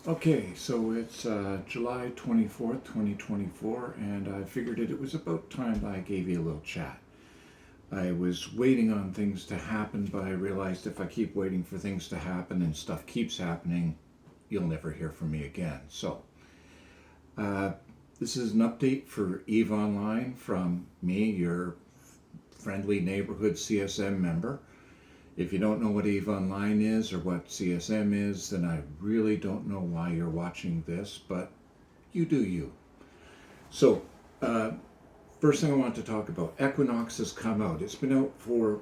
Okay, so it's July 24th, 2024, and I figured it was about time that I gave you a little chat. I was waiting on things to happen, but I realized if I keep waiting for things to happen and stuff keeps happening, you'll never hear from me again. So, uh, this is an update for EVE Online from me, your friendly neighborhood CSM member. If you don't know what EVE Online is or what CSM is, then I really don't know why you're watching this, but you do you. So, first thing I want to talk about, Equinox has come out. It's been out for,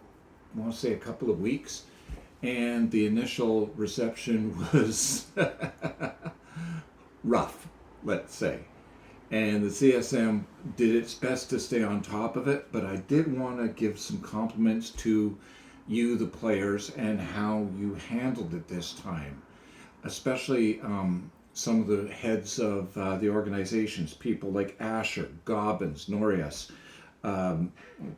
I want to say, a couple of weeks, and the initial reception was rough, let's say. And the CSM did its best to stay on top of it, but I did want to give some compliments to you, the players, and how you handled it this time. Especially some of the heads of the organizations, people like Asher, Gobbins, Norias,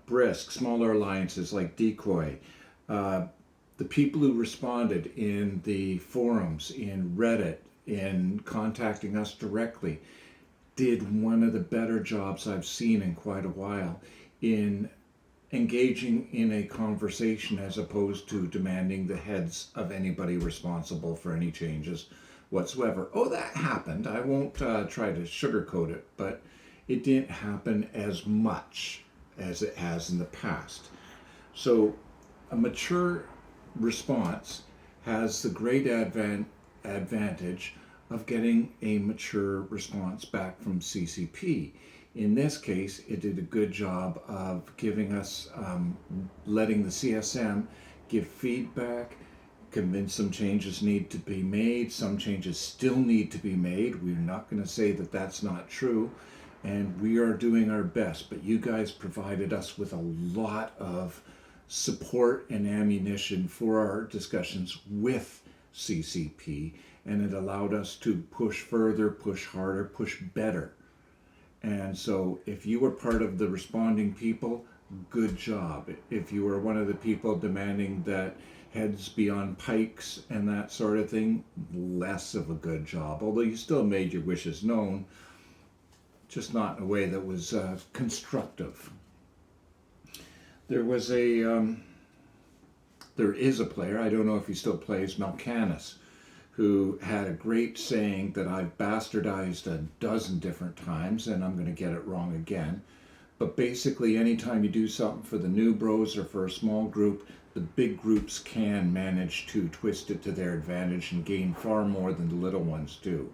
Brisk, smaller alliances like Decoy, the people who responded in the forums, in Reddit, in contacting us directly, did one of the better jobs I've seen in quite a while in engaging in a conversation as opposed to demanding the heads of anybody responsible for any changes whatsoever. Oh, that happened. I won't try to sugarcoat it, but it didn't happen as much as it has in the past. So a mature response has the great advantage of getting a mature response back from CCP. In this case, it did a good job of giving us, letting the CSM give feedback, convince some changes need to be made, some changes still need to be made. We're not going to say that that's not true, and we are doing our best, but you guys provided us with a lot of support and ammunition for our discussions with CCP, and it allowed us to push further, push harder, push better. And so if you were part of the responding people, good job. If you were one of the people demanding that heads be on pikes and that sort of thing, less of a good job. Although you still made your wishes known, just not in a way that was constructive. There was there is a player, I don't know if he still plays, Malcanis, who had a great saying that I've bastardized a dozen different times, and I'm going to get it wrong again. But basically, anytime you do something for the new bros or for a small group, the big groups can manage to twist it to their advantage and gain far more than the little ones do.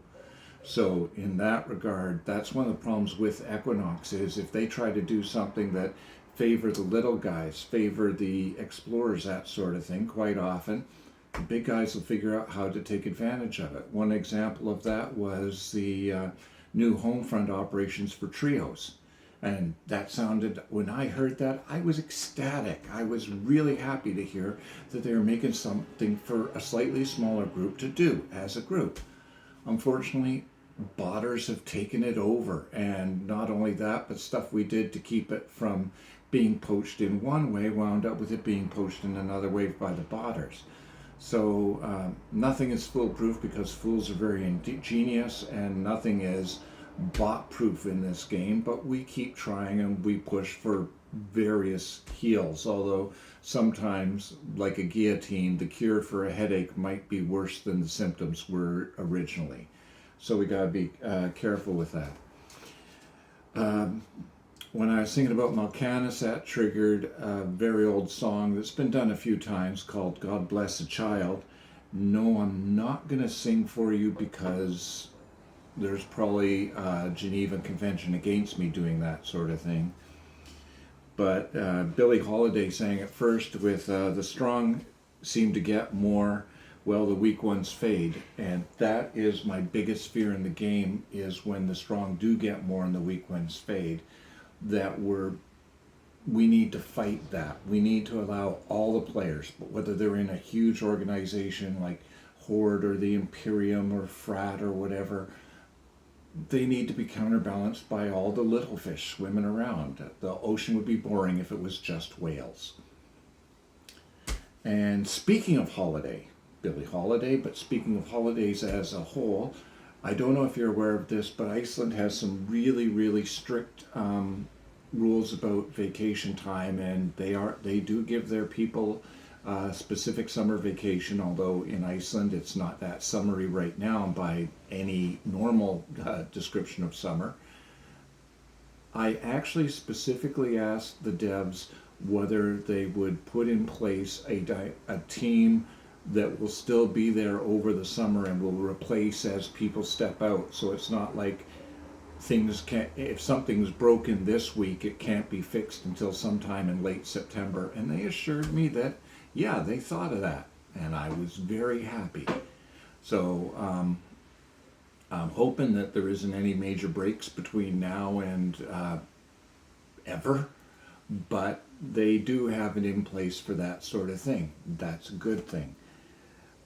So in that regard, that's one of the problems with Equinox is if they try to do something that favor the little guys, favor the explorers, that sort of thing, quite often, the big guys will figure out how to take advantage of it. One example of that was the new home front operations for trios. And that sounded, when I heard that, I was ecstatic. I was really happy to hear that they were making something for a slightly smaller group to do as a group. Unfortunately, botters have taken it over. And not only that, but stuff we did to keep it from being poached in one way wound up with it being poached in another way by the botters. So nothing is foolproof because fools are very ingenious, and nothing is bot-proof in this game, but we keep trying and we push for various heals, although sometimes, like a guillotine, the cure for a headache might be worse than the symptoms were originally. So we got to be careful with that. When I was thinking about Malcanis, that triggered a very old song that's been done a few times called God Bless a Child. No, I'm not going to sing for you because there's probably a Geneva Convention against me doing that sort of thing. But Billie Holiday sang it first with the strong seem to get more, well, the weak ones fade. And that is my biggest fear in the game, is when the strong do get more and the weak ones fade. That we need to fight that. We need to allow all the players, but whether they're in a huge organization like Horde or the Imperium or Frat or whatever, they need to be counterbalanced by all the little fish swimming around. The ocean would be boring if it was just whales. And speaking of Holiday, Billie Holiday. But speaking of holidays as a whole, I don't know if you're aware of this, but Iceland has some really, really strict rules about vacation time, and they do give their people specific summer vacation, although in Iceland it's not that summery right now by any normal description of summer. I actually specifically asked the devs whether they would put in place a team that will still be there over the summer and will replace as people step out. So it's not like things can't, if something's broken this week, it can't be fixed until sometime in late September. And they assured me that, yeah, they thought of that. And I was very happy. So I'm hoping that there isn't any major breaks between now and ever. But they do have it in place for that sort of thing. That's a good thing.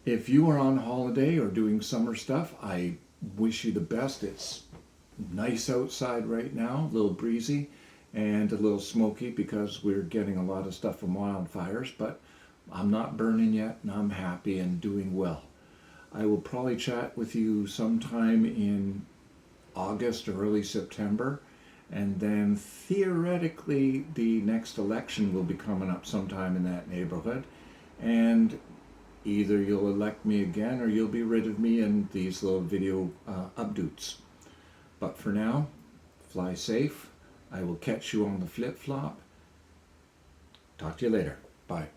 If you are on holiday or doing summer stuff, I wish you the best. It's nice outside right now, a little breezy and a little smoky because we're getting a lot of stuff from wildfires, but I'm not burning yet and I'm happy and doing well. I will probably chat with you sometime in August or early September, and then theoretically the next election will be coming up sometime in that neighborhood, and either you'll elect me again or you'll be rid of me in these little video updates. But for now, fly safe. I will catch you on the flip-flop. Talk to you later. Bye.